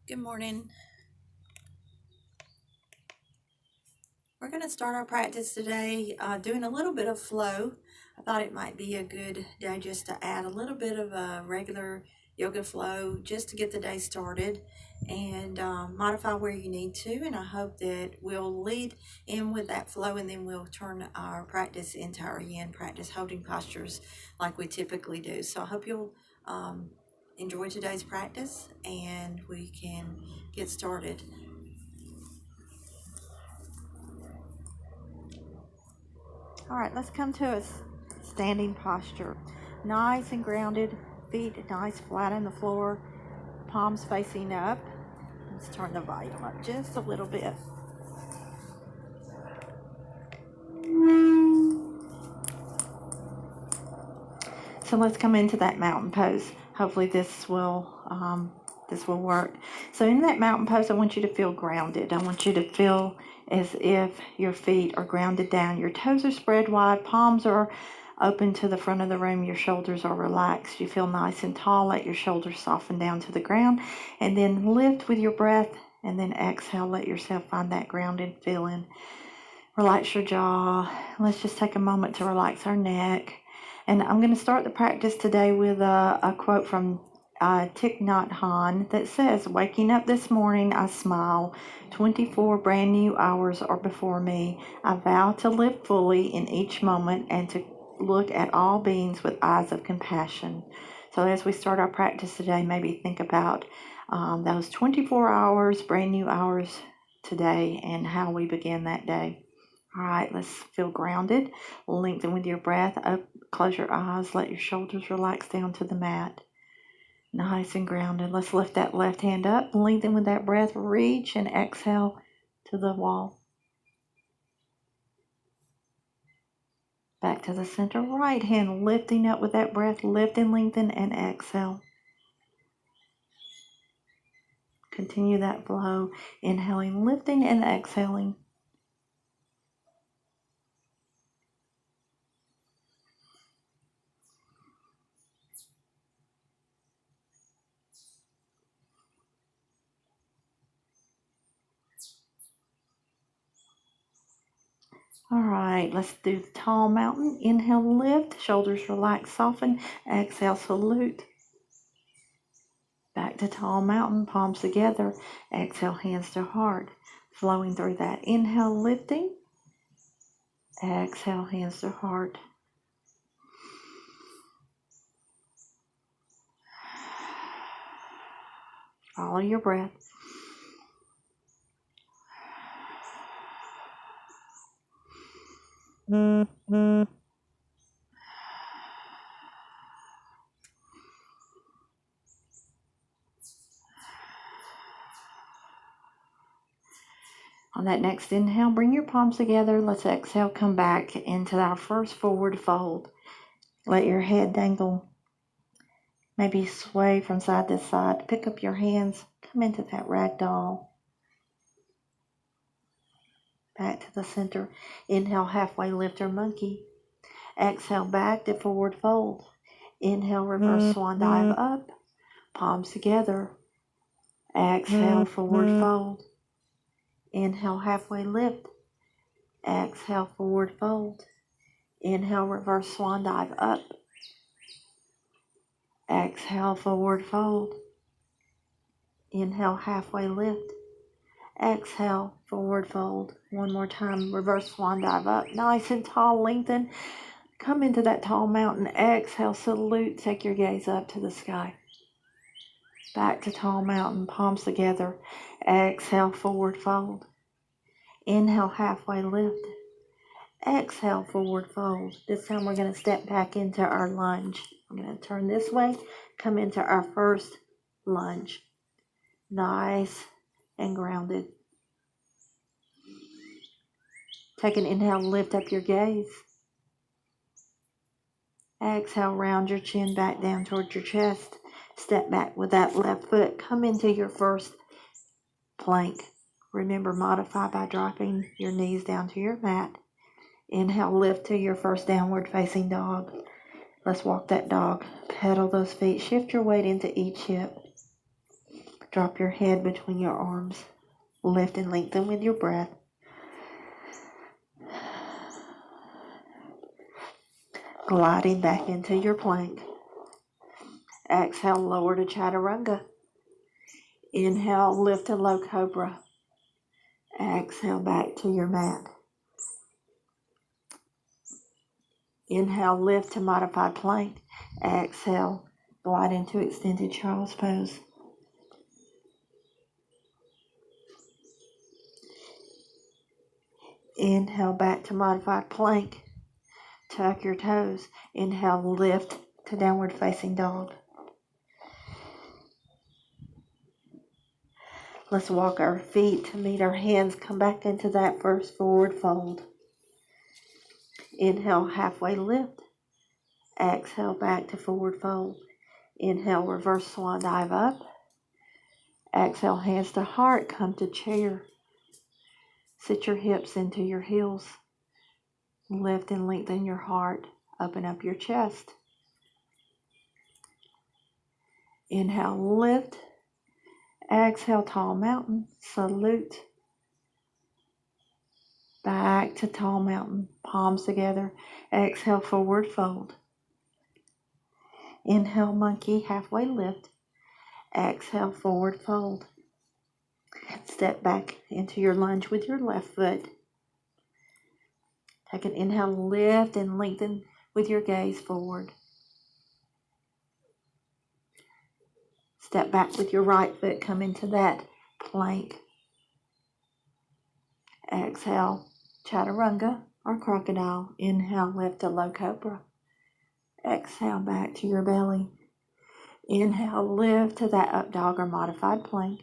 Good morning. We're going to start our practice today doing a little bit of flow. I thought it might be a good day just to add a little bit of a regular yoga flow just to get the day started and modify where you need to. And I hope that we'll lead in with that flow and then we'll turn our practice into our yin practice, holding postures like we typically do. So I hope you'll enjoy today's practice and we can get started. All right, let's come to a standing posture. Nice and grounded, feet nice flat on the floor, palms facing up. Let's turn the volume up just a little bit. So let's come into that mountain pose. Hopefully this will work. So in that mountain pose, I want you to feel grounded. I want you to feel as if your feet are grounded down. Your toes are spread wide, palms are open to the front of the room, your shoulders are relaxed. You feel nice and tall. Let your shoulders soften down to the ground, and then lift with your breath, and then exhale. Let yourself find that grounded feeling. Relax your jaw. Let's just take a moment to relax our neck. And I'm going to start the practice today with a quote from Thich Nhat Hanh that says, "Waking up this morning, I smile. 24 brand new hours are before me. I vow to live fully in each moment and to look at all beings with eyes of compassion." So as we start our practice today, maybe think about those 24 hours, brand new hours today, and how we begin that day. All right, let's feel grounded. Lengthen with your breath. Up, close your eyes. Let your shoulders relax down to the mat. Nice and grounded. Let's lift that left hand up. Lengthen with that breath. Reach and exhale to the wall. Back to the center. Right hand lifting up with that breath. Lift and lengthen and exhale. Continue that flow. Inhaling, lifting, and exhaling. All right, let's do the tall mountain. Inhale, lift, shoulders relax, soften. Exhale, salute. Back to tall mountain, palms together. Exhale, hands to heart. Flowing through that. Inhale, lifting. Exhale, hands to heart. Follow your breath. On that next inhale, bring your palms together. Let's exhale, come back into our first forward fold. Let your head dangle. Maybe sway from side to side. Pick up your hands. Come into that ragdoll. Back to the center. Inhale, halfway lift or monkey. Exhale, back to forward fold. Inhale, reverse swan dive up. Palms together. Exhale, forward fold. Inhale, halfway lift. Exhale, forward fold. Inhale, reverse swan dive up. Exhale, forward fold. Inhale, halfway lift. Exhale, forward fold. One more time, reverse swan dive up. Nice and tall, lengthen. Come into that tall mountain. Exhale, salute. Take your gaze up to the sky. Back to tall mountain, palms together. Exhale, forward fold. Inhale, halfway lift. Exhale, forward fold. This time we're going to step back into our lunge. I'm going to turn this way, come into our first lunge. Nice and grounded. Take an inhale, lift up your gaze. Exhale, round your chin back down towards your chest. Step back with that left foot. Come into your first plank. Remember, modify by dropping your knees down to your mat. Inhale, lift to your first downward facing dog. Let's walk that dog. Pedal those feet. Shift your weight into each hip. Drop your head between your arms. Lift and lengthen with your breath. Gliding back into your plank. Exhale, lower to Chaturanga. Inhale, lift to Low Cobra. Exhale, back to your mat. Inhale, lift to Modified Plank. Exhale, glide into Extended Child's Pose. Inhale, back to Modified Plank. Tuck your toes. Inhale, lift to Downward Facing Dog. Let's walk our feet to meet our hands. Come back into that first forward fold. Inhale, halfway lift. Exhale, back to forward fold. Inhale, reverse swan dive up. Exhale, hands to heart, come to chair. Sit your hips into your heels. Lift and lengthen your heart. Open up your chest. Inhale, lift. Exhale, tall mountain. Salute. Back to tall mountain. Palms together. Exhale, forward fold. Inhale, monkey, halfway lift. Exhale, forward fold. Step back into your lunge with your left foot. Take an inhale, lift and lengthen with your gaze forward. Step back with your right foot, come into that plank. Exhale, Chaturanga or Crocodile. Inhale, lift to Low Cobra. Exhale, back to your belly. Inhale, lift to that Up Dog or Modified Plank.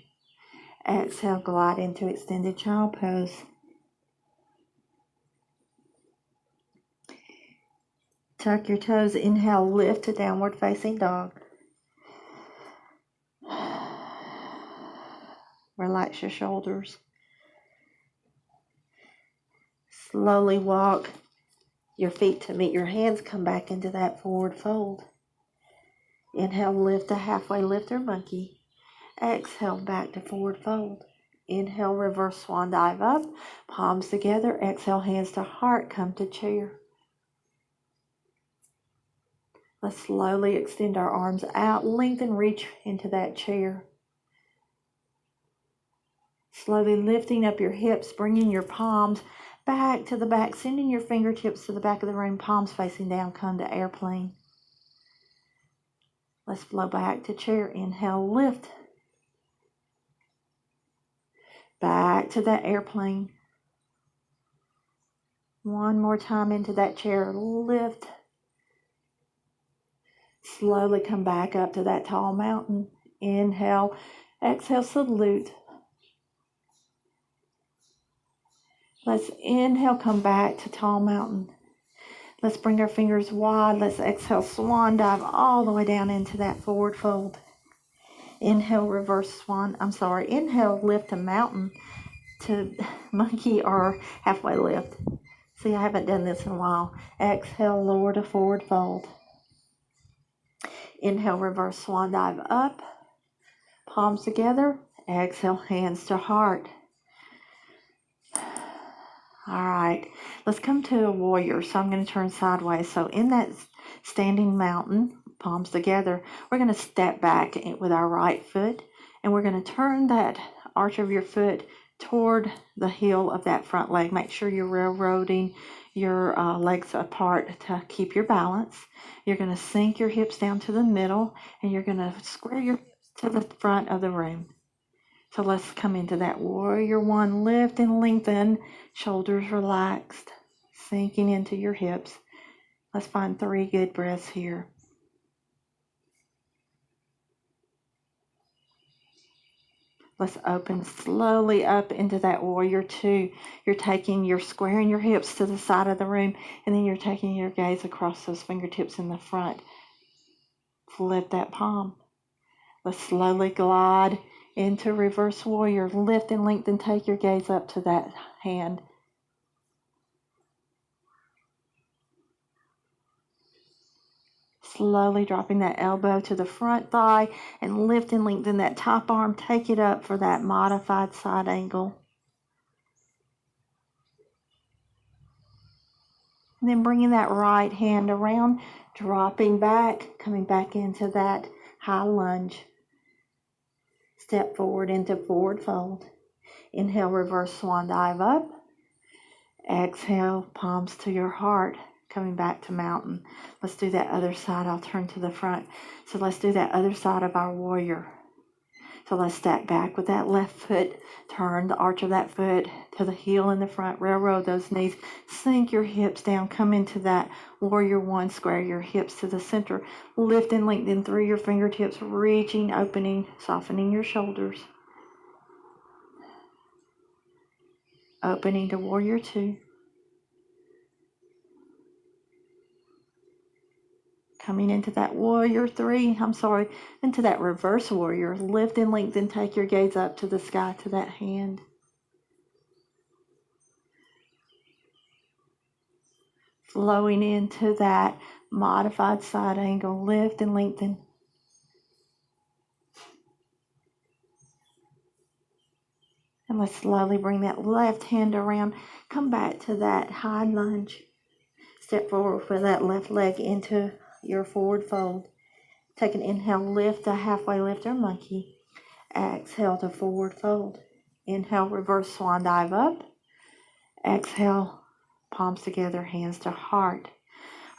Exhale, glide into Extended Child Pose. Tuck your toes. Inhale, lift to Downward Facing Dog. Relax your shoulders. Slowly walk your feet to meet your hands. Come back into that forward fold. Inhale, lift to halfway lift or monkey. Exhale, back to forward fold. Inhale, reverse swan dive up. Palms together. Exhale, hands to heart. Come to chair. Let's slowly extend our arms out. Lengthen, reach into that chair. Slowly lifting up your hips, bringing your palms back to the back, sending your fingertips to the back of the room, palms facing down, come to airplane. Let's flow back to chair. Inhale, lift. Back to that airplane. One more time into that chair, lift. Slowly come back up to that tall mountain. Inhale, exhale, salute. Let's inhale, come back to tall mountain. Let's bring our fingers wide. Let's exhale, swan dive all the way down into that forward fold. Inhale, reverse swan. Inhale, lift to mountain, to monkey or halfway lift. See, I haven't done this in a while. Exhale, lower to forward fold. Inhale, reverse swan dive up. Palms together. Exhale, hands to heart. All right, let's come to a warrior. So I'm going to turn sideways. So in that standing mountain, palms together, we're going to step back with our right foot, and we're going to turn that arch of your foot toward the heel of that front leg. Make sure you're railroading your legs apart to keep your balance. You're going to sink your hips down to the middle, and you're going to square your hips to the front of the room. So let's come into that warrior one. Lift and lengthen, shoulders relaxed, sinking into your hips. Let's find 3 good breaths here. Let's open slowly up into that warrior two. You're squaring your hips to the side of the room, and then you're taking your gaze across those fingertips in the front. Flip that palm. Let's slowly glide into reverse warrior. Lift and lengthen, take your gaze up to that hand. Slowly dropping that elbow to the front thigh and lift and lengthen that top arm. Take it up for that modified side angle. And then bringing that right hand around, dropping back, coming back into that high lunge. Step forward into forward fold. Inhale, reverse swan dive up. Exhale, palms to your heart, coming back to mountain. Let's do that other side. I'll turn to the front. So let's do that other side of our warrior. So let's step back with that left foot. Turn the arch of that foot to the heel in the front. Railroad those knees. Sink your hips down. Come into that warrior one. Square your hips to the center. Lift and lengthen through your fingertips. Reaching, opening, softening your shoulders. Opening to warrior two. Coming into that warrior three, into that reverse warrior. Lift and lengthen, take your gaze up to the sky, to that hand. Flowing into that modified side angle. Lift and lengthen. And let's slowly bring that left hand around. Come back to that high lunge. Step forward with that left leg into your forward fold. Take an inhale, lift a halfway lift or monkey. Exhale to forward fold. Inhale, reverse swan dive up. Exhale, palms together, hands to heart.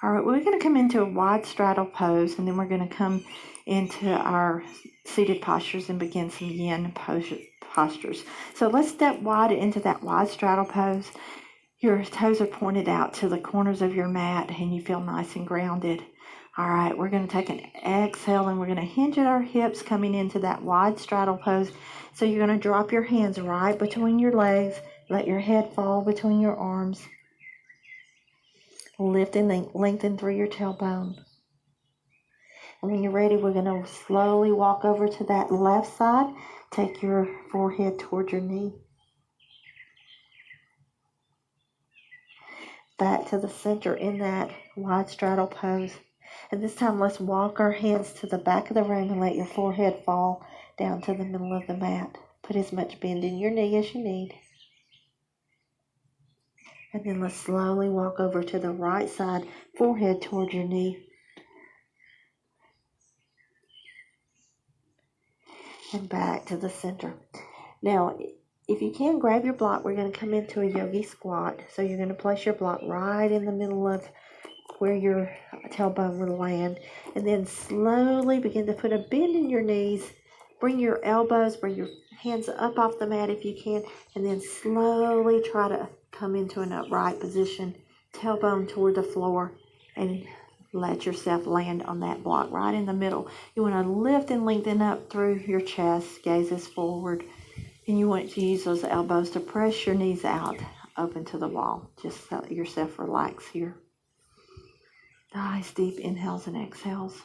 All right, we're going to come into a wide straddle pose, and then we're going to come into our seated postures and begin some yin postures. So let's step wide into that wide straddle pose. Your toes are pointed out to the corners of your mat, and you feel nice and grounded. All right, we're going to take an exhale, and we're going to hinge at our hips coming into that wide straddle pose. So you're going to drop your hands right between your legs. Let your head fall between your arms. Lift and lengthen through your tailbone. And when you're ready, we're going to slowly walk over to that left side. Take your forehead toward your knee. Back to the center in that wide straddle pose. And this time, let's walk our hands to the back of the room and let your forehead fall down to the middle of the mat. Put as much bend in your knee as you need. And then let's slowly walk over to the right side, forehead toward your knee. And back to the center. Now, if you can, grab your block. We're going to come into a yogi squat. So you're going to place your block right in the middle of where your tailbone will land. And then slowly begin to put a bend in your knees. Bring your elbows, bring your hands up off the mat if you can. And then slowly try to come into an upright position. Tailbone toward the floor. And let yourself land on that block right in the middle. You want to lift and lengthen up through your chest. Gazes forward. And you want to use those elbows to press your knees out, open to the wall. Just let yourself relax here. Nice deep inhales and exhales.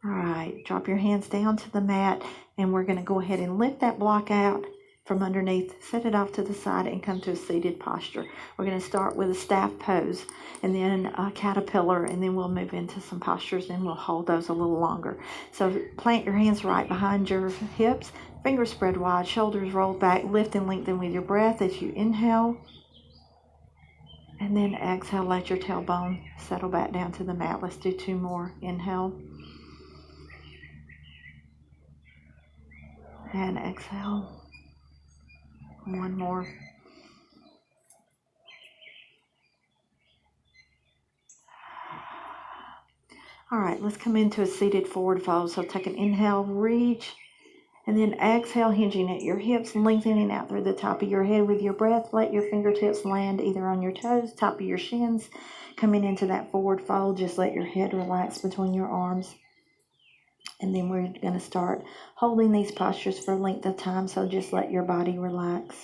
All right, drop your hands down to the mat, and we're going to go ahead and lift that block out from underneath, set it off to the side, and come to a seated posture. We're going to start with a staff pose, and then a caterpillar, and then we'll move into some postures, and we'll hold those a little longer. So plant your hands right behind your hips, fingers spread wide, shoulders rolled back, lift and lengthen with your breath as you inhale. And then exhale, let your tailbone settle back down to the mat. Let's do two more. Inhale. And exhale. One more. All right, let's come into a seated forward fold. So take an inhale, reach, and then exhale, hinging at your hips, lengthening out through the top of your head with your breath. Let your fingertips land either on your toes, top of your shins. Coming into that forward fold, just let your head relax between your arms. And then we're going to start holding these postures for a length of time, so just let your body relax.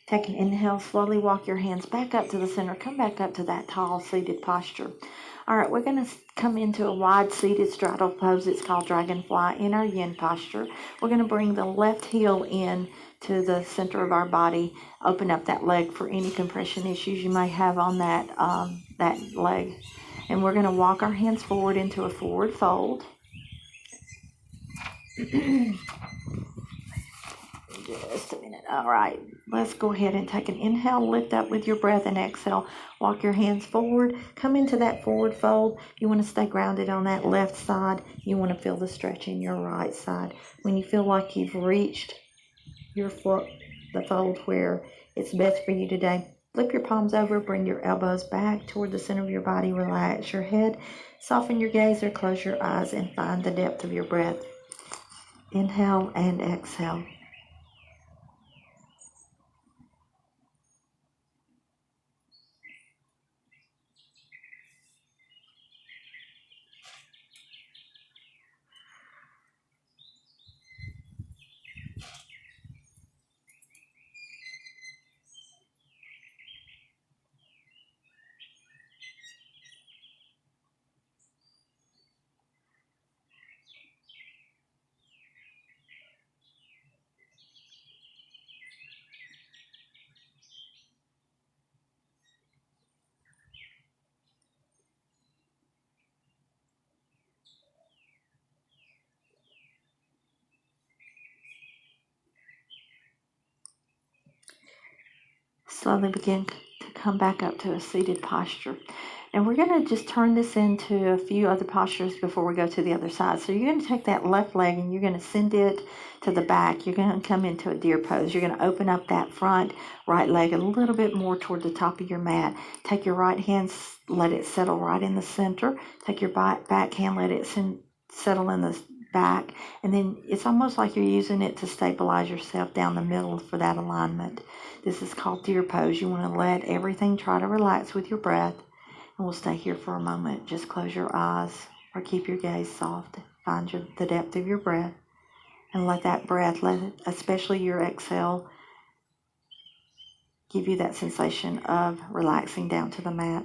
Take an inhale, slowly walk your hands back up to the center. Come back up to that tall seated posture. All right, we're going to come into a wide seated straddle pose. It's called dragonfly in our yin posture. We're going to bring the left heel in to the center of our body. Open up that leg for any compression issues you may have on that leg. And we're going to walk our hands forward into a forward fold. Just a minute. All right, let's go ahead and take an inhale, lift up with your breath, and exhale. Walk your hands forward, come into that forward fold. You want to stay grounded on that left side. You want to feel the stretch in your right side. When you feel like you've reached the fold where it's best for you today, flip your palms over, bring your elbows back toward the center of your body, relax your head, soften your gaze or close your eyes, and find the depth of your breath. Inhale and exhale. Slowly begin to come back up to a seated posture. And we're going to just turn this into a few other postures before we go to the other side. So you're going to take that left leg and you're going to send it to the back. You're going to come into a deer pose. You're going to open up that front right leg a little bit more toward the top of your mat. Take your right hand, let it settle right in the center. Take your back hand, let it settle in the back. And then it's almost like you're using it to stabilize yourself down the middle for that alignment. This is called deer pose. You want to let everything try to relax with your breath. And we'll stay here for a moment. Just close your eyes or keep your gaze soft. Find the depth of your breath. And let that breath, especially your exhale, give you that sensation of relaxing down to the mat.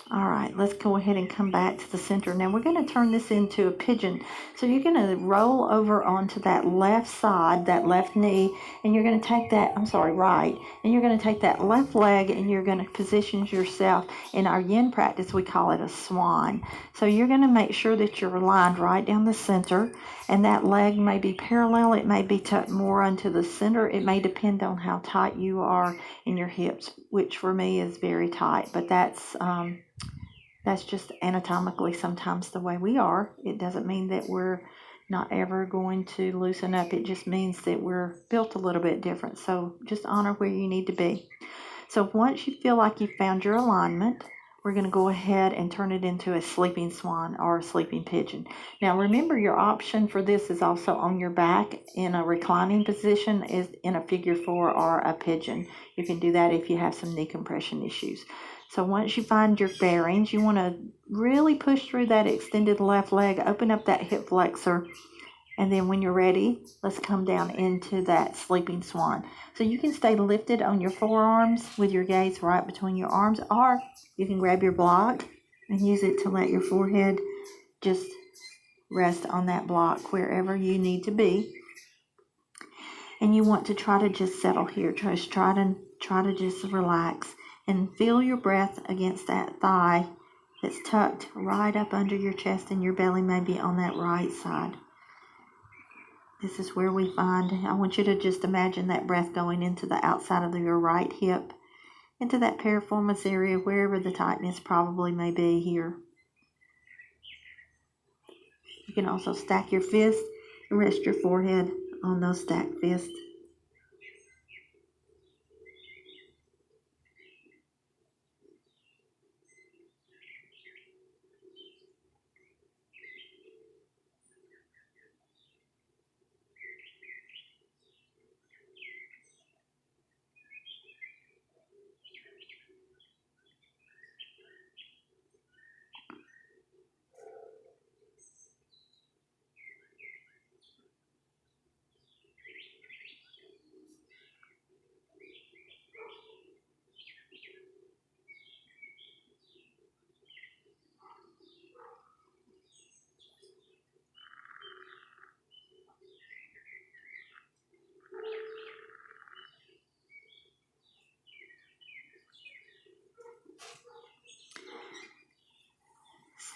All right, let's go ahead and come back to the center. Now we're going to turn this into a pigeon. So you're going to roll over onto that left side, that left knee, and you're going to take that, right, and you're going to take that left leg and you're going to position yourself. In our yin practice, we call it a swan. So you're going to make sure that you're aligned right down the center, and that leg may be parallel. It may be tucked more onto the center. It may depend on how tight you are in your hips, which for me is very tight, but that's just anatomically sometimes the way we are. It doesn't mean that we're not ever going to loosen up. It just means that we're built a little bit different. So just honor where you need to be. So once you feel like you've found your alignment, we're going to go ahead and turn it into a sleeping swan or a sleeping pigeon. Now remember, your option for this is also on your back in a reclining position, is in a figure four or a pigeon. You can do that if you have some knee compression issues. So once you find your bearings, you want to really push through that extended left leg, open up that hip flexor, and then when you're ready, let's come down into that sleeping swan. So you can stay lifted on your forearms with your gaze right between your arms, or you can grab your block and use it to let your forehead just rest on that block wherever you need to be. And you want to try to just settle here. Try to just relax and feel your breath against that thigh that's tucked right up under your chest, and your belly may be on that right side. This is where we find, I want you to just imagine that breath going into the outside of your right hip, into that piriformis area, wherever the tightness probably may be here. You can also stack your fists and rest your forehead on those stacked fists.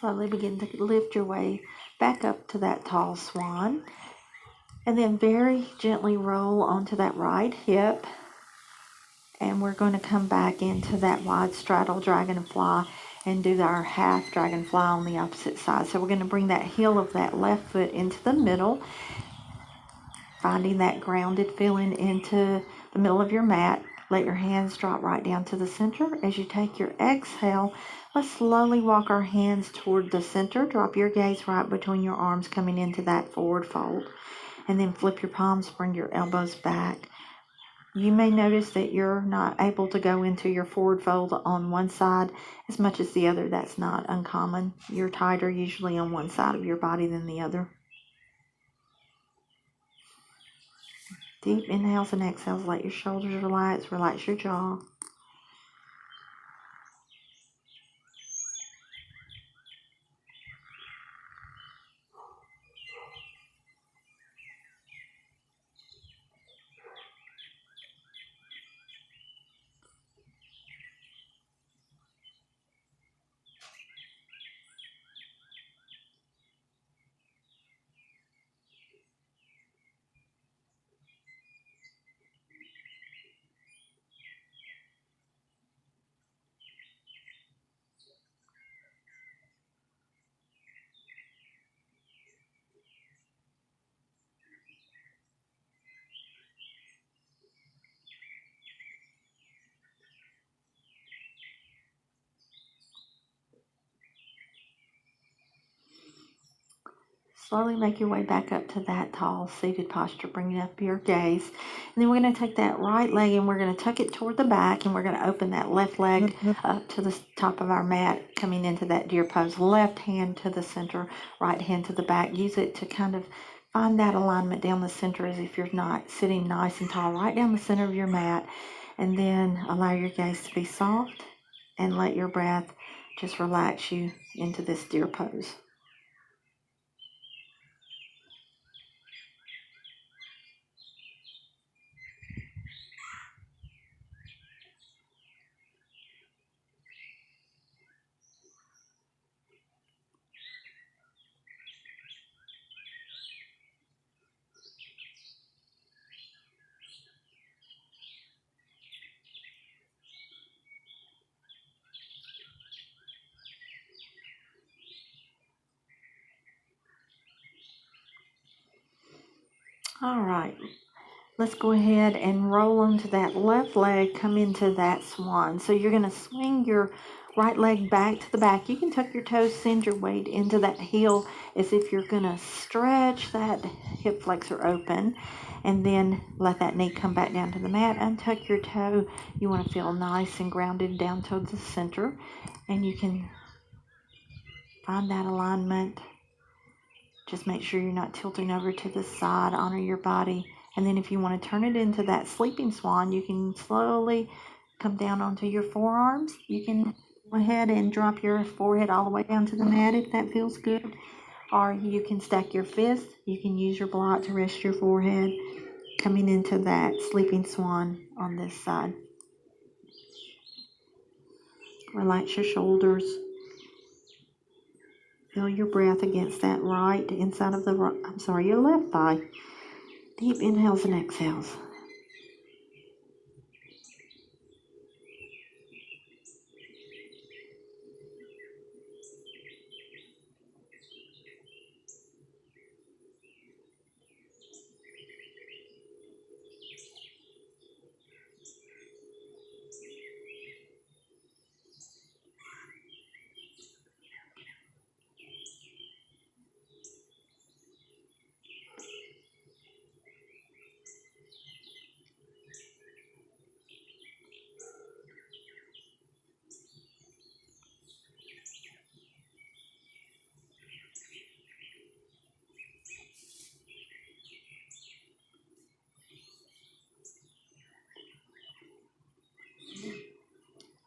Slowly begin to lift your way back up to that tall swan. And then very gently roll onto that right hip. And we're going to come back into that wide straddle dragonfly and do our half dragonfly on the opposite side. So we're going to bring that heel of that left foot into the middle, finding that grounded feeling into the middle of your mat. Let your hands drop right down to the center. As you take your exhale, let's slowly walk our hands toward the center. Drop your gaze right between your arms, coming into that forward fold. And then flip your palms, bring your elbows back. You may notice that you're not able to go into your forward fold on one side as much as the other. That's not uncommon. You're tighter usually on one side of your body than the other. Deep inhales and exhales. Let your shoulders relax. Relax your jaw. Slowly make your way back up to that tall seated posture, bringing up your gaze. And then we're going to take that right leg and we're going to tuck it toward the back, and we're going to open that left leg up to the top of our mat, coming into that deer pose. Left hand to the center, right hand to the back. Use it to kind of find that alignment down the center as if you're not sitting nice and tall, right down the center of your mat. And then allow your gaze to be soft and let your breath just relax you into this deer pose. All right, let's go ahead and roll onto that left leg, come into that swan. So you're going to swing your right leg back to the back. You can tuck your toes, send your weight into that heel as if you're going to stretch that hip flexor open, and then let that knee come back down to the mat. Untuck your toe. You want to feel nice and grounded down towards the center, and you can find that alignment. Just make sure you're not tilting over to the side. Honor your body. And then if you want to turn it into that sleeping swan, you can slowly come down onto your forearms. You can go ahead and drop your forehead all the way down to the mat if that feels good. Or you can stack your fists. You can use your block to rest your forehead, coming into that sleeping swan on this side. Relax your shoulders. Feel your breath against that right inside of your left thigh. Deep inhales and exhales.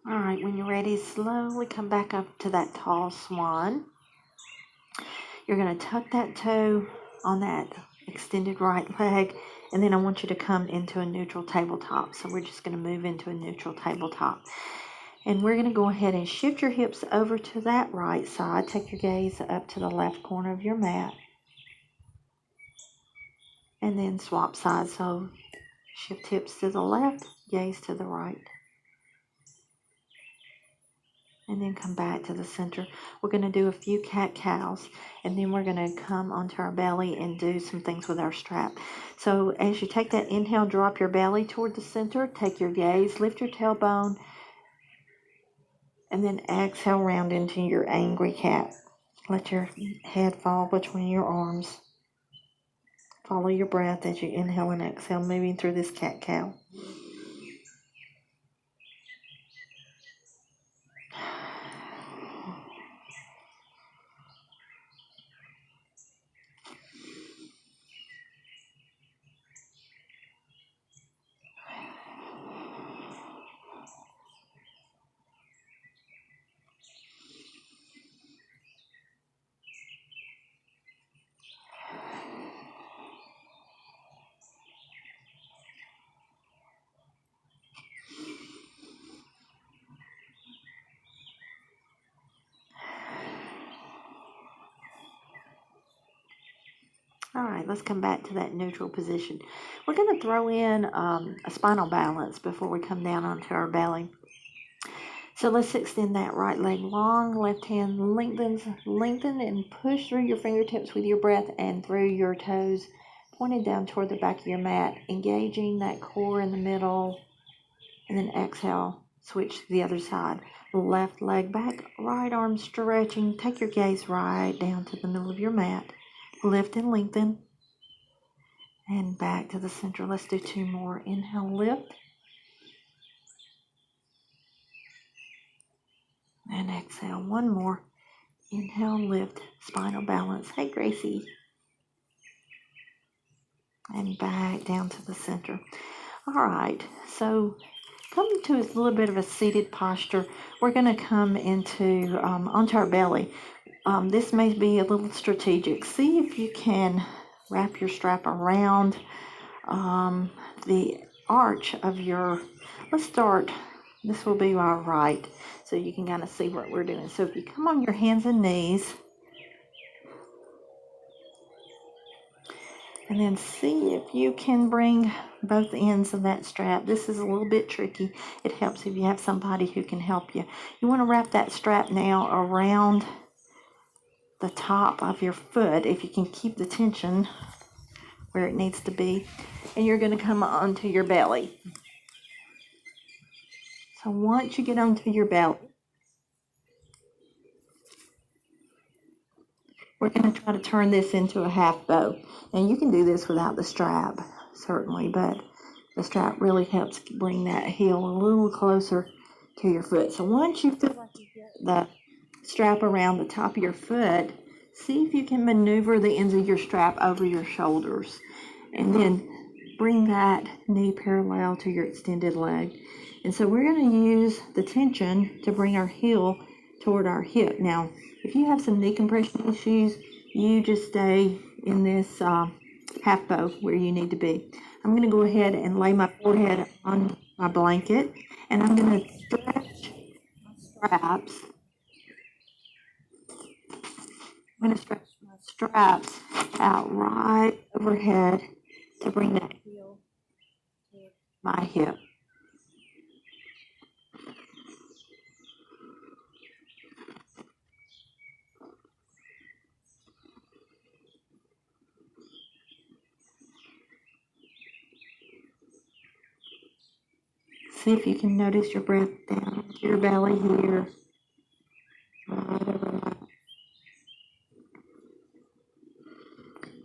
All right, when you're ready, slowly come back up to that tall swan. You're going to tuck that toe on that extended right leg, and then I want you to come into a neutral tabletop. So we're just going to move into a neutral tabletop. And we're going to go ahead and shift your hips over to that right side. Take your gaze up to the left corner of your mat. And then swap sides. So shift hips to the left, gaze to the right. And then come back to the center. We're going to do a few cat-cows, and then we're going to come onto our belly and do some things with our strap. So as you take that inhale, drop your belly toward the center, take your gaze, lift your tailbone, and then exhale round into your angry cat. Let your head fall between your arms. Follow your breath as you inhale and exhale, moving through this cat-cow. All right, let's come back to that neutral position. We're going to throw in a spinal balance before we come down onto our belly. So let's extend that right leg long, left hand lengthen and push through your fingertips with your breath and through your toes, pointed down toward the back of your mat, engaging that core in the middle, and then exhale, switch to the other side. Left leg back, right arm stretching. Take your gaze right down to the middle of your mat. Lift and lengthen. And back to the center. Let's do two more. Inhale, lift. And exhale, one more. Inhale, lift, spinal balance. Hey, Gracie. And back down to the center. All right, so come to a little bit of a seated posture. We're going to come into onto our belly. This may be a little strategic. See if you can wrap your strap around the arch of your, let's start, this will be our right, so you can kind of see what we're doing. So if you come on your hands and knees, and then see if you can bring both ends of that strap. This is a little bit tricky. It helps if you have somebody who can help you. You want to wrap that strap now around the top of your foot, if you can keep the tension where it needs to be, and you're going to come onto your belly. So once you get onto your belly, we're going to try to turn this into a half bow. And you can do this without the strap, certainly, but the strap really helps bring that heel a little closer to your foot. So once you feel like you get the strap around the top of your foot, see if you can maneuver the ends of your strap over your shoulders. And then bring that knee parallel to your extended leg. And so we're going to use the tension to bring our heel toward our hip. Now, if you have some knee compression issues, you just stay in this half bow where you need to be. I'm going to go ahead and lay my forehead on my blanket, and I'm going to stretch my straps. I'm going to stretch my straps out right overhead to bring that heel to my hip. See if you can notice your breath down to your belly here. Right over my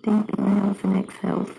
deep inhales and exhales.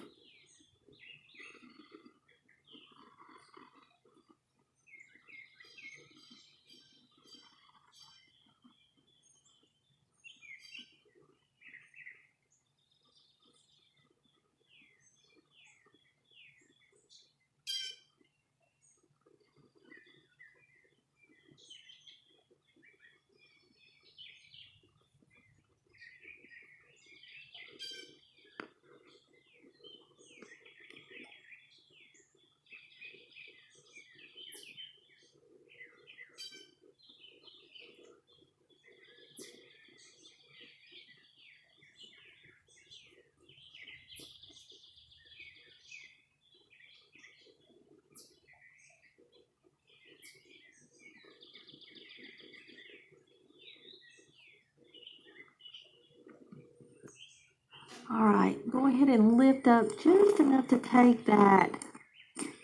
All right, go ahead and lift up just enough to take that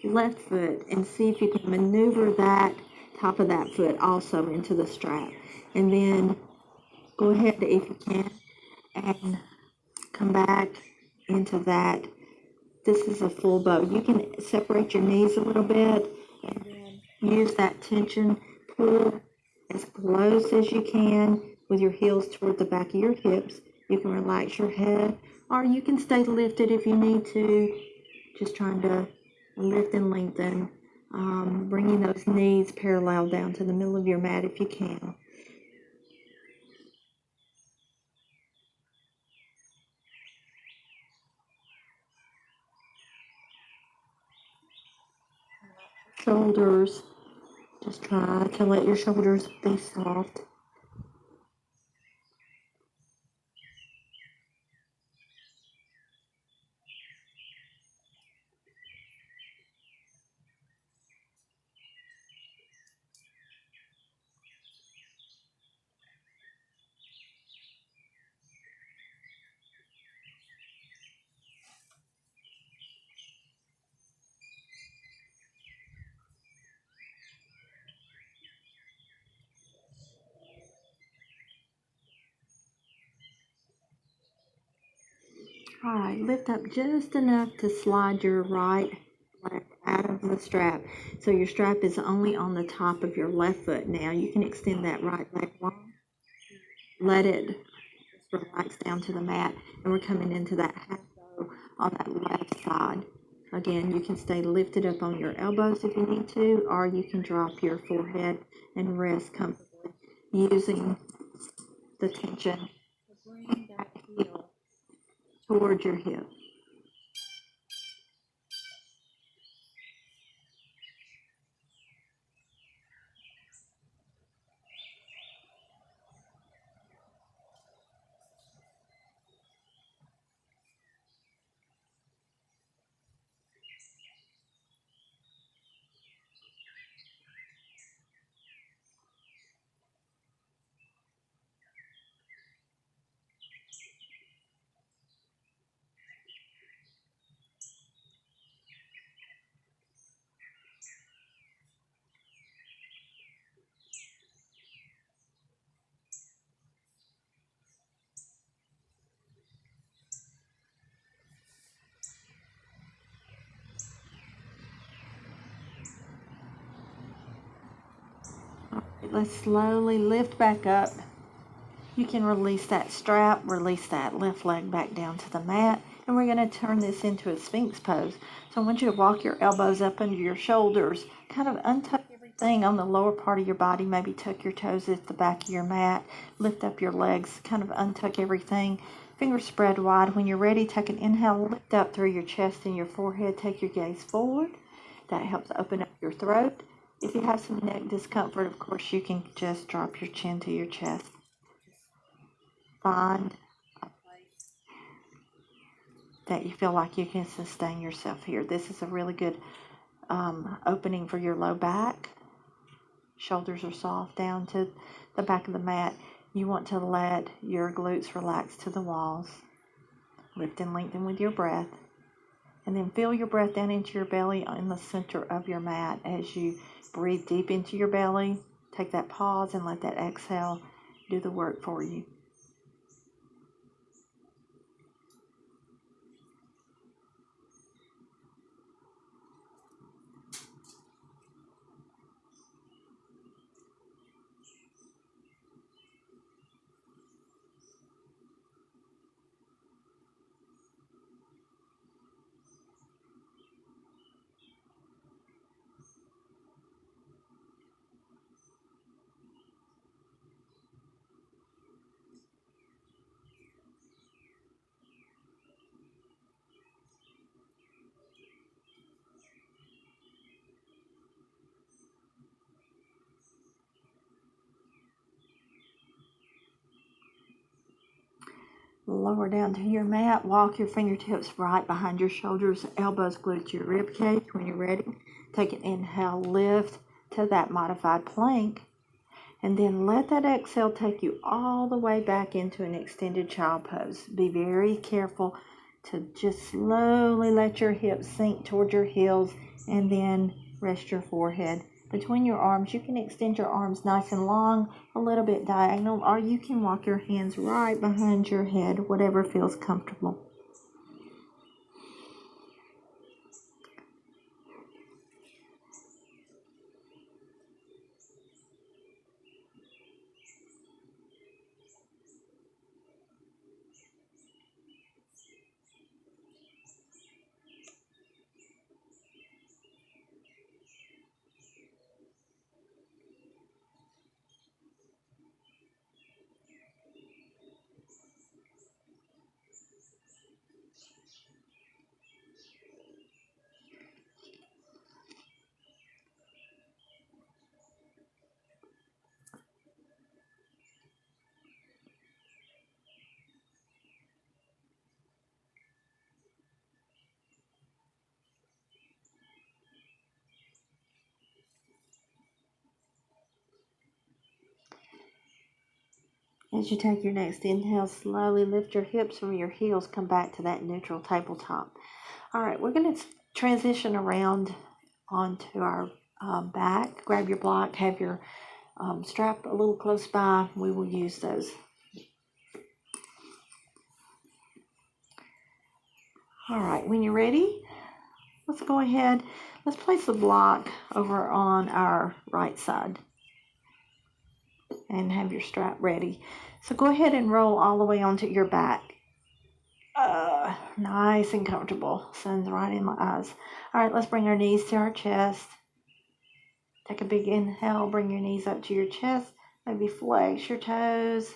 left foot and see if you can maneuver that top of that foot also into the strap. And then go ahead, if you can, and come back into that. This is a full bow. You can separate your knees a little bit and then use that tension. Pull as close as you can with your heels toward the back of your hips. You can relax your head, or you can stay lifted if you need to. Just trying to lift and lengthen, bringing those knees parallel down to the middle of your mat if you can. Shoulders, just try to let your shoulders be soft. All right, lift up just enough to slide your right leg out of the strap. So your strap is only on the top of your left foot now. You can extend that right leg long. Let it just relax down to the mat. And we're coming into that half bow on that left side. Again, you can stay lifted up on your elbows if you need to, or you can drop your forehead and rest comfortably using the tension to bring that heel towards your hip. Let's slowly lift back up. You can release that strap, release that left leg back down to the mat, and we're going to turn this into a Sphinx pose. So I want you to walk your elbows up under your shoulders, kind of untuck everything on the lower part of your body, maybe tuck your toes at the back of your mat, lift up your legs, kind of untuck everything. Fingers spread wide. When you're ready, take an inhale, lift up through your chest and your forehead, take your gaze forward. That helps open up your throat. If you have some neck discomfort, of course, you can just drop your chin to your chest. Find a place that you feel like you can sustain yourself here. This is a really good opening for your low back. Shoulders are soft down to the back of the mat. You want to let your glutes relax to the walls. Lift and lengthen with your breath. And then feel your breath down into your belly in the center of your mat as you breathe deep into your belly. Take that pause and let that exhale do the work for you. Lower down to your mat. Walk your fingertips right behind your shoulders, elbows glued to your rib cage. When you're ready, take an inhale, lift to that modified plank. And then let that exhale take you all the way back into an extended child pose. Be very careful to just slowly let your hips sink toward your heels, and then rest your forehead between your arms. You can extend your arms nice and long, a little bit diagonal, or you can walk your hands right behind your head, whatever feels comfortable. As you take your next inhale, slowly lift your hips from your heels, come back to that neutral tabletop. All right, we're going to transition around onto our back. Grab your block, have your strap a little close by. We will use those. All right, when you're ready, let's go ahead. Let's place the block over on our right side and have your strap ready. So go ahead and roll all the way onto your back. Nice and comfortable. Sun's right in my eyes. All right, let's bring our knees to our chest. Take a big inhale, bring your knees up to your chest. Maybe flex your toes.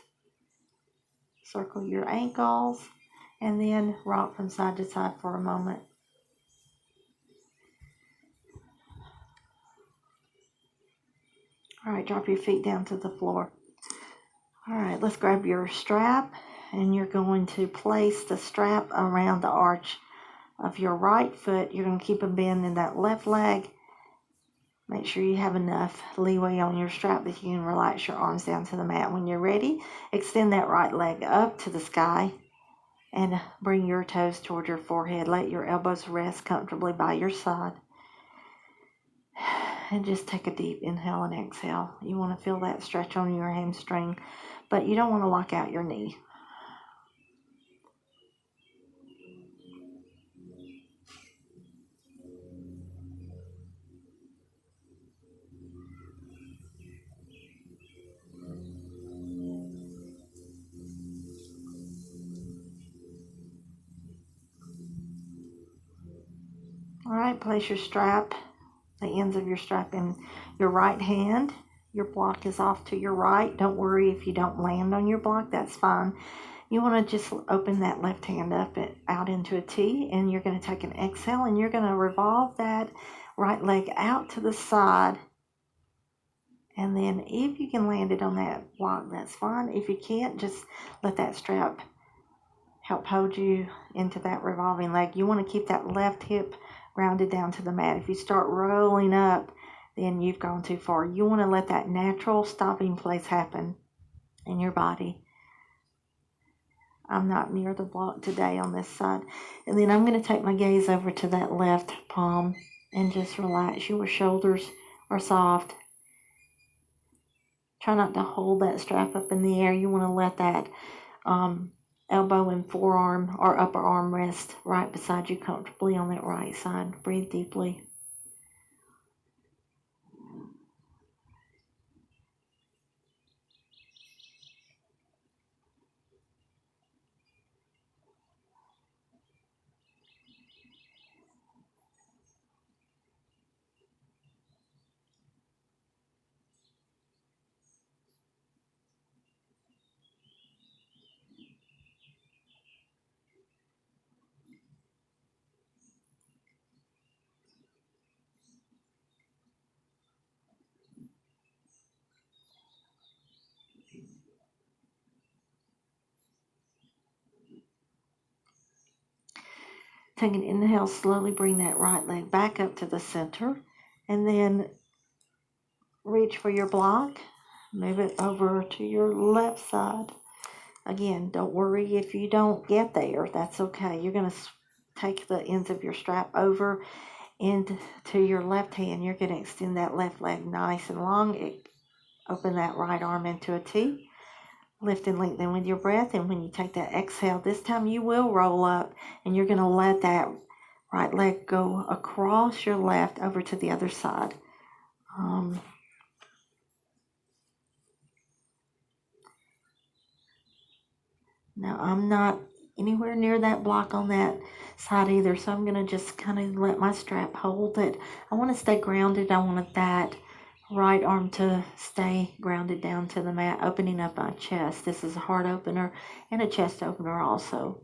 Circle your ankles. And then rock from side to side for a moment. All right, drop your feet down to the floor. All right, let's grab your strap, and you're going to place the strap around the arch of your right foot. You're going to keep a bend in that left leg. Make sure you have enough leeway on your strap that you can relax your arms down to the mat. When you're ready, extend that right leg up to the sky and bring your toes toward your forehead. Let your elbows rest comfortably by your side. And just take a deep inhale and exhale. You want to feel that stretch on your hamstring, but you don't want to lock out your knee. All right, place your strap, the ends of your strap in your right hand. Your block is off to your right. Don't worry if you don't land on your block, that's fine. You want to just open that left hand up and out into a T, and you're going to take an exhale, and you're going to revolve that right leg out to the side. And then if you can land it on that block, that's fine. If you can't, just let that strap help hold you into that revolving leg. You want to keep that left hip grounded down to the mat. If you start rolling up, then you've gone too far. You want to let that natural stopping place happen in your body. I'm not near the block today on this side. And then I'm going to take my gaze over to that left palm and just relax. Your shoulders are soft. Try not to hold that strap up in the air. You want to let that elbow and forearm or upper arm rest right beside you comfortably on that right side. Breathe deeply. Take an inhale, slowly bring that right leg back up to the center, and then reach for your block. Move it over to your left side. Again, don't worry if you don't get there. That's okay. You're going to take the ends of your strap over into your left hand. You're going to extend that left leg nice and long. Open that right arm into a T. Lift and lengthen with your breath. And when you take that exhale, this time you will roll up. And you're going to let that right leg go across your left over to the other side. Now, I'm not anywhere near that block on that side either, so I'm going to just kind of let my strap hold it. I want to stay grounded. I want that right arm to stay grounded down to the mat, opening up my chest. This is a heart opener and a chest opener also.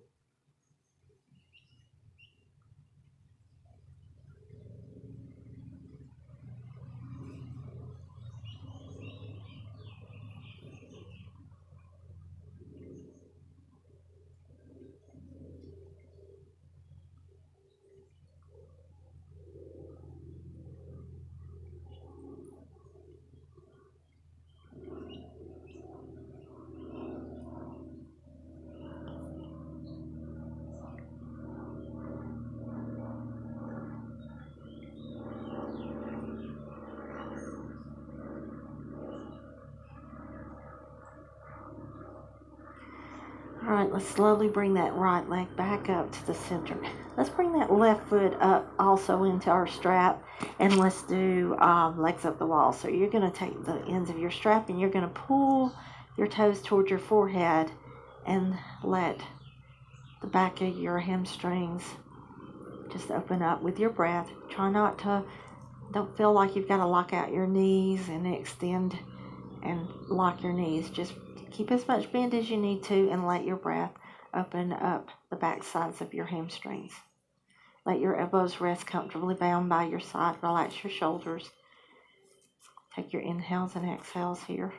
All right, let's slowly bring that right leg back up to the center. Let's bring that left foot up also into our strap, and let's do legs up the wall. So you're going to take the ends of your strap and you're going to pull your toes towards your forehead and let the back of your hamstrings just open up with your breath. Try not to, don't feel like you've got to lock out your knees and extend and lock your knees. Just keep as much bend as you need to and let your breath open up the back sides of your hamstrings. Let your elbows rest comfortably bound by your side. Relax your shoulders. Take your inhales and exhales here.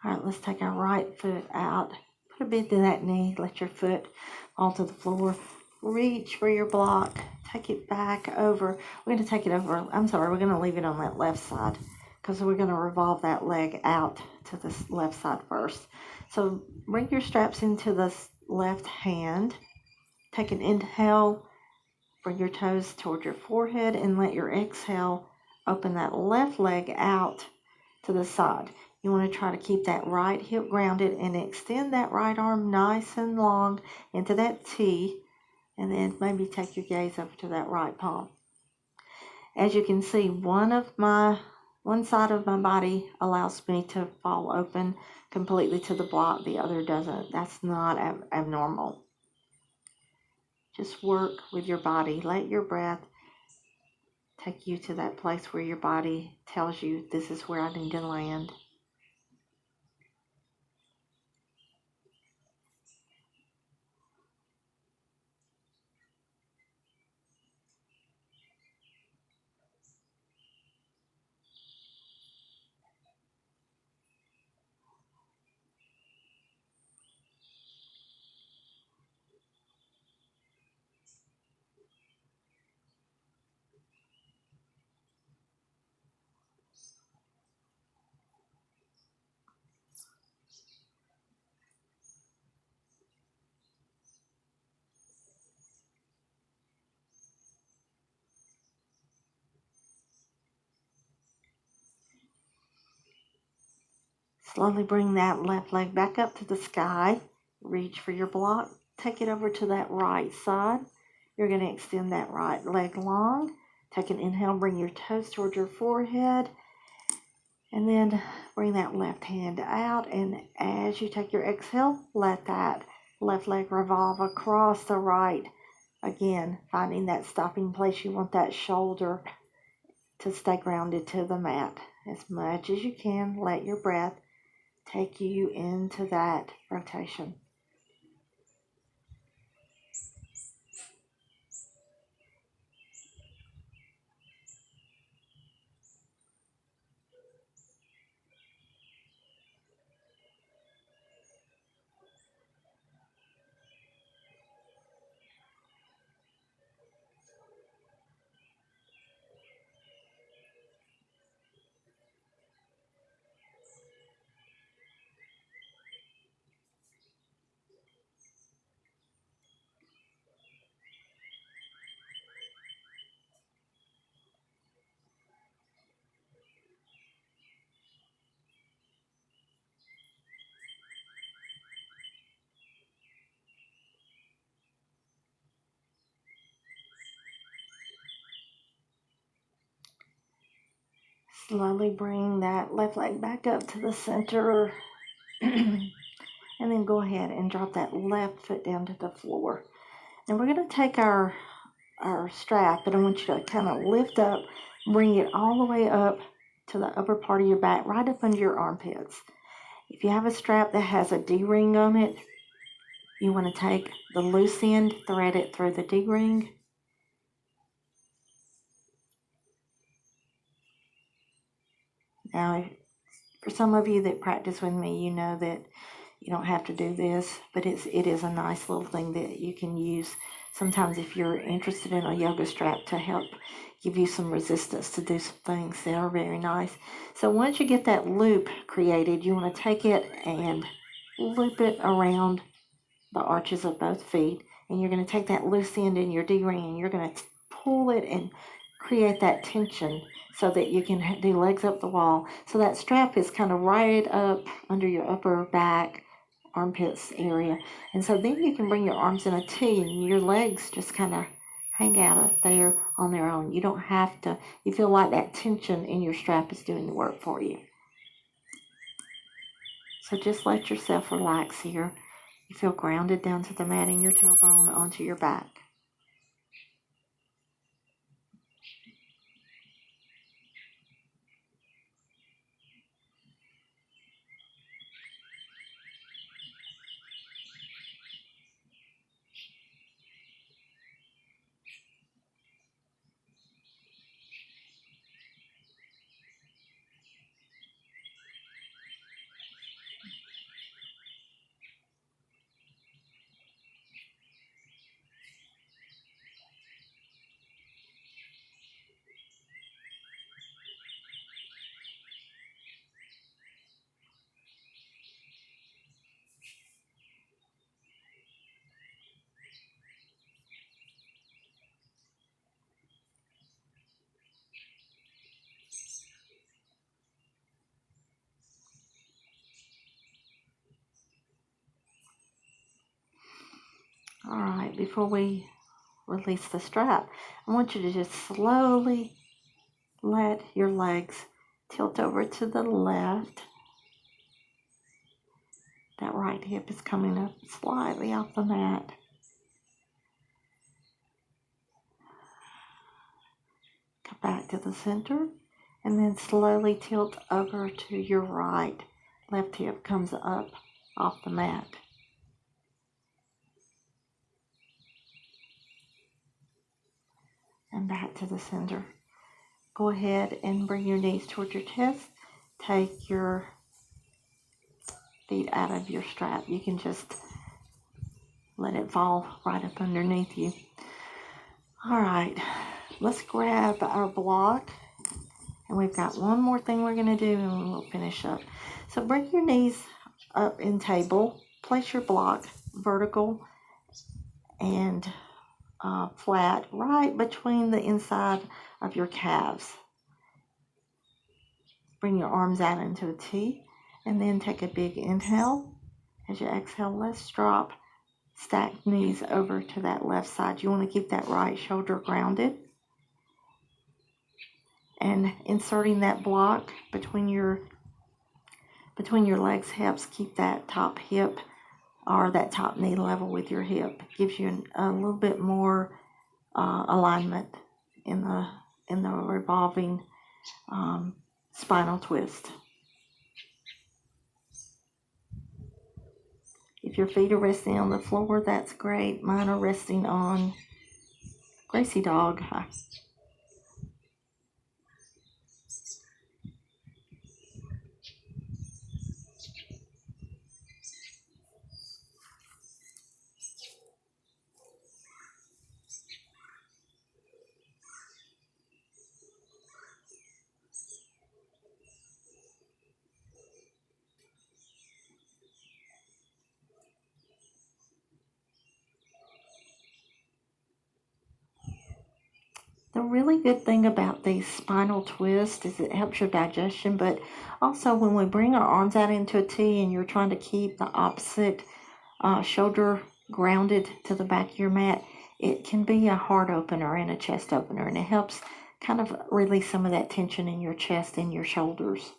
All right, let's take our right foot out. Put a bend in that knee. Let your foot fall to the floor. Reach for your block. Take it back over. We're going to take it over. We're going to leave it on that left side because we're going to revolve that leg out to the left side first. So bring your straps into the left hand. Take an inhale. Bring your toes toward your forehead and let your exhale open that left leg out to the side. You want to try to keep that right hip grounded and extend that right arm nice and long into that T, and then maybe take your gaze over to that right palm. As you can see, one side of my body allows me to fall open completely to the block, the other doesn't. That's not abnormal. Just work with your body. Let your breath take you to that place where your body tells you this is where I need to land. Slowly bring that left leg back up to the sky. Reach for your block. Take it over to that right side. You're going to extend that right leg long. Take an inhale. Bring your toes toward your forehead. And then bring that left hand out, and as you take your exhale, let that left leg revolve across the right. Again, finding that stopping place. You want that shoulder to stay grounded to the mat as much as you can. Let your breath take you into that rotation. Slowly bring that left leg back up to the center. And then go ahead and drop that left foot down to the floor. And we're going to take our strap, but I want you to kind of lift up, bring it all the way up to the upper part of your back, right up under your armpits. If you have a strap that has a D-ring on it, you want to take the loose end, thread it through the D-ring. Now, for some of you that practice with me, you know that you don't have to do this, but it is a nice little thing that you can use sometimes if you're interested in a yoga strap to help give you some resistance to do some things that are very nice. So once you get that loop created, you want to take it and loop it around the arches of both feet, and you're going to take that loose end in your D-ring and you're going to pull it and create that tension so that you can do legs up the wall. So that strap is kind of right up under your upper back, armpits area. And so then you can bring your arms in a T and your legs just kind of hang out up there on their own. You don't have to, you feel like that tension in your strap is doing the work for you. So just let yourself relax here. You feel grounded down to the mat in your tailbone onto your back. All right, before we release the strap, I want you to just slowly let your legs tilt over to the left. That right hip is coming up slightly off the mat. Come back to the center and then slowly tilt over to your right. Left hip comes up off the mat. And back to the center. Go ahead and bring your knees towards your chest. Take your feet out of your strap. You can just let it fall right up underneath you. All right, let's grab our block. And we've got one more thing we're going to do and we'll finish up. So bring your knees up in table. Place your block vertical and flat right between the inside of your calves. Bring your arms out into a T and then take a big inhale. As you exhale, let's drop stacked knees over to that left side. You want to keep that right shoulder grounded. And inserting that block between your legs helps keep that top hip or that top knee level with your hip. Gives you a little bit more alignment in the revolving spinal twist. If your feet are resting on the floor, that's great. Mine are resting on Gracie Dog. The really good thing about these spinal twists is it helps your digestion, but also when we bring our arms out into a T and you're trying to keep the opposite shoulder grounded to the back of your mat, it can be a heart opener and a chest opener, and it helps kind of release some of that tension in your chest and your shoulders.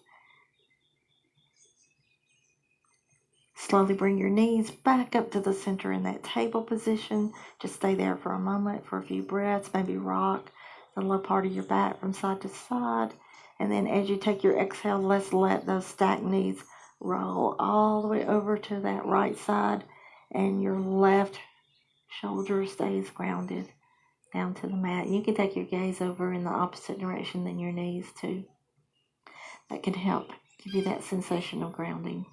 Slowly bring your knees back up to the center in that table position. Just stay there for a moment, for a few breaths, maybe rock the low part of your back from side to side. And then as you take your exhale, let's let those stacked knees roll all the way over to that right side, and your left shoulder stays grounded down to the mat. You can take your gaze over in the opposite direction than your knees too. That can help give you that sensation of grounding.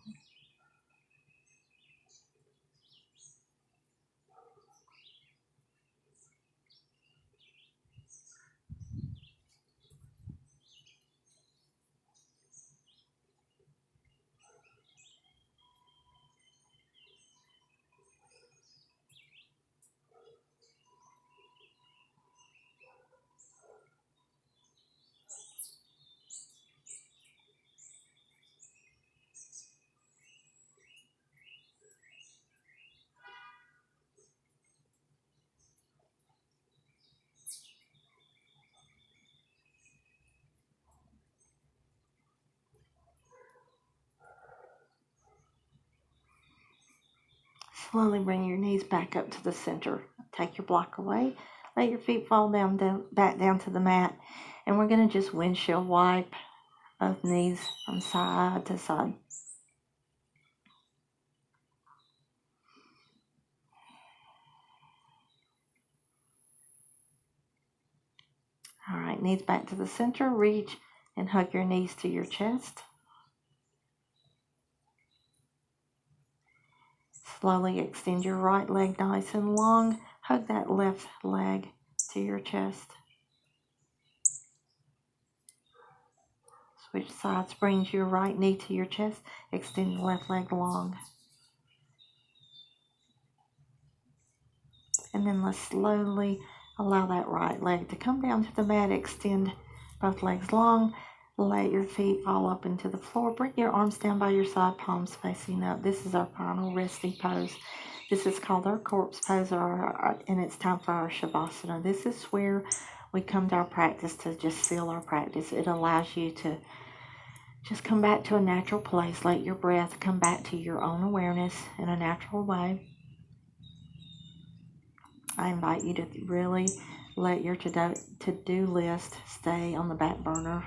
Slowly bring your knees back up to the center. Take your block away. Let your feet fall back down to the mat. And we're going to just windshield wipe both knees from side to side. All right, knees back to the center. Reach and hug your knees to your chest. Slowly extend your right leg nice and long. Hug that left leg to your chest. Switch sides, brings your right knee to your chest. Extend the left leg long. And then let's slowly allow that right leg to come down to the mat. Extend both legs long. Let your feet fall up into the floor. Bring your arms down by your side, palms facing up. This is our final resting pose. This is called our corpse pose, and it's time for our Shavasana. This is where we come to our practice to just feel our practice. It allows you to just come back to a natural place. Let your breath come back to your own awareness in a natural way. I invite you to really let your to-do list stay on the back burner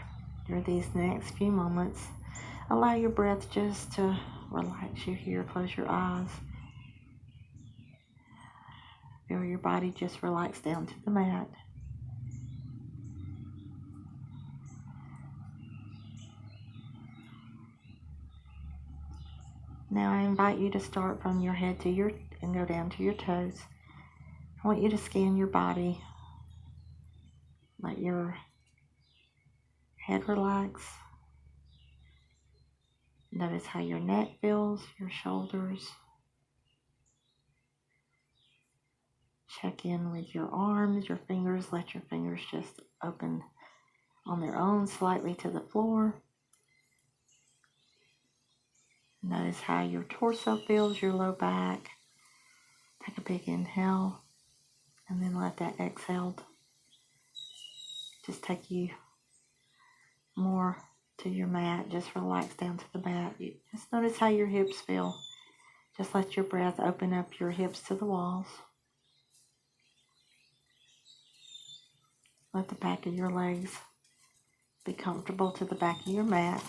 during these next few moments. Allow your breath just to relax you here. Close your eyes. Feel your body just relax down to the mat. Now I invite you to start from your head to and go down to your toes. I want you to scan your body. Let your head relax. Notice how your neck feels, your shoulders. Check in with your arms, your fingers. Let your fingers just open on their own slightly to the floor. Notice how your torso feels, your low back. Take a big inhale and then let that exhale just take you more to your mat. Just relax down to the mat. Just notice how your hips feel. Just let your breath open up your hips to the walls. Let the back of your legs be comfortable to the back of your mat.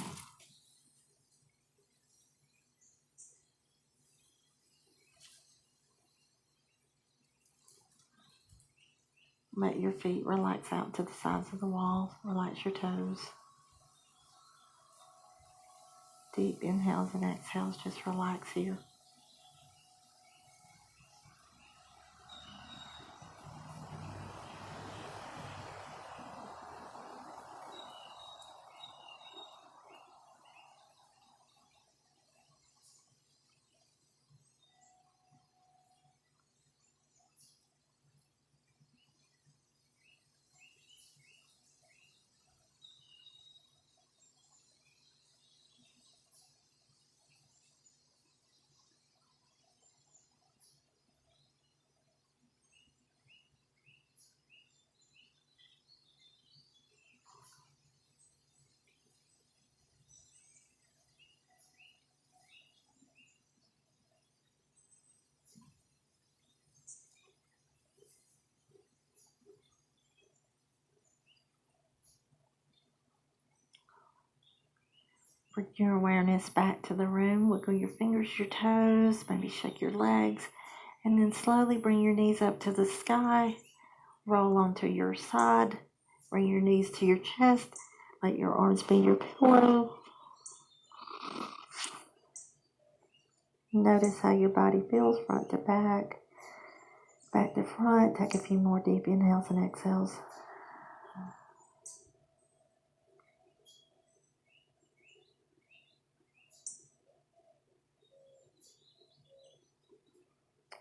Let your feet relax out to the sides of the wall. Relax your toes. Deep inhales and exhales. Just relax here. Bring your awareness back to the room. Wiggle your fingers, your toes, maybe shake your legs, and then slowly bring your knees up to the sky. Roll onto your side. Bring your knees to your chest. Let your arms be your pillow. Notice how your body feels front to back, back to front. Take a few more deep inhales and exhales.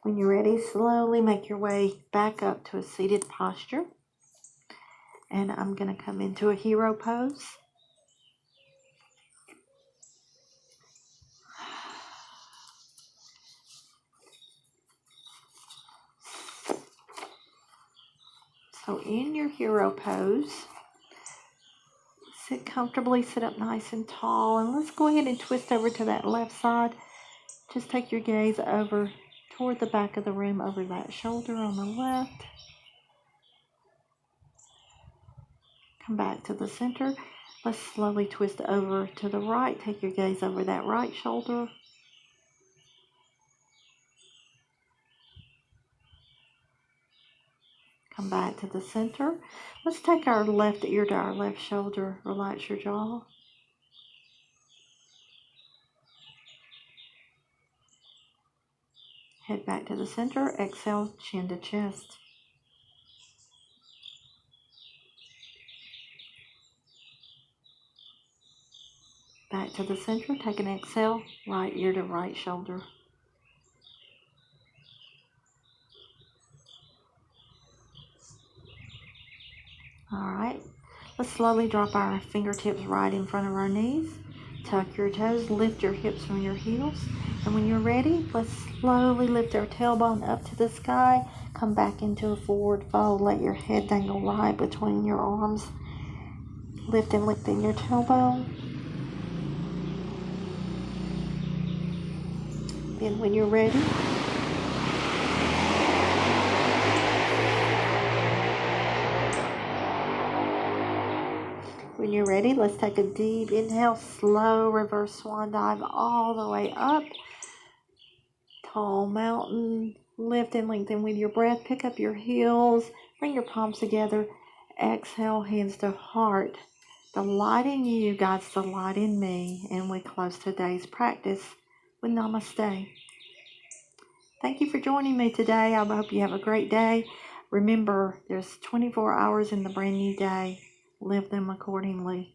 When you're ready, slowly make your way back up to a seated posture. And I'm going to come into a hero pose. So in your hero pose, sit comfortably, sit up nice and tall. And let's go ahead and twist over to that left side. Just take your gaze over toward the back of the room, over that shoulder on the left. Come back to the center. Let's slowly twist over to the right. Take your gaze over that right shoulder. Come back to the center. Let's take our left ear to our left shoulder. Relax your jaw. Head back to the center. Exhale, chin to chest. Back to the center. Take an exhale. Right ear to right shoulder. Alright. Let's slowly drop our fingertips right in front of our knees. Tuck your toes. Lift your hips from your heels. And when you're ready, let's slowly lift our tailbone up to the sky. Come back into a forward fold. Let your head dangle right between your arms. Lift and lengthen your tailbone. Then when you're ready, let's take a deep inhale, slow reverse swan dive all the way up. Tall mountain, lift and lengthen with your breath. Pick up your heels, bring your palms together. Exhale, hands to heart. The light in you guides the light in me, and we close today's practice with namaste. Thank you for joining me today. I hope you have a great day. Remember, there's 24 hours in the brand new day. Live them accordingly.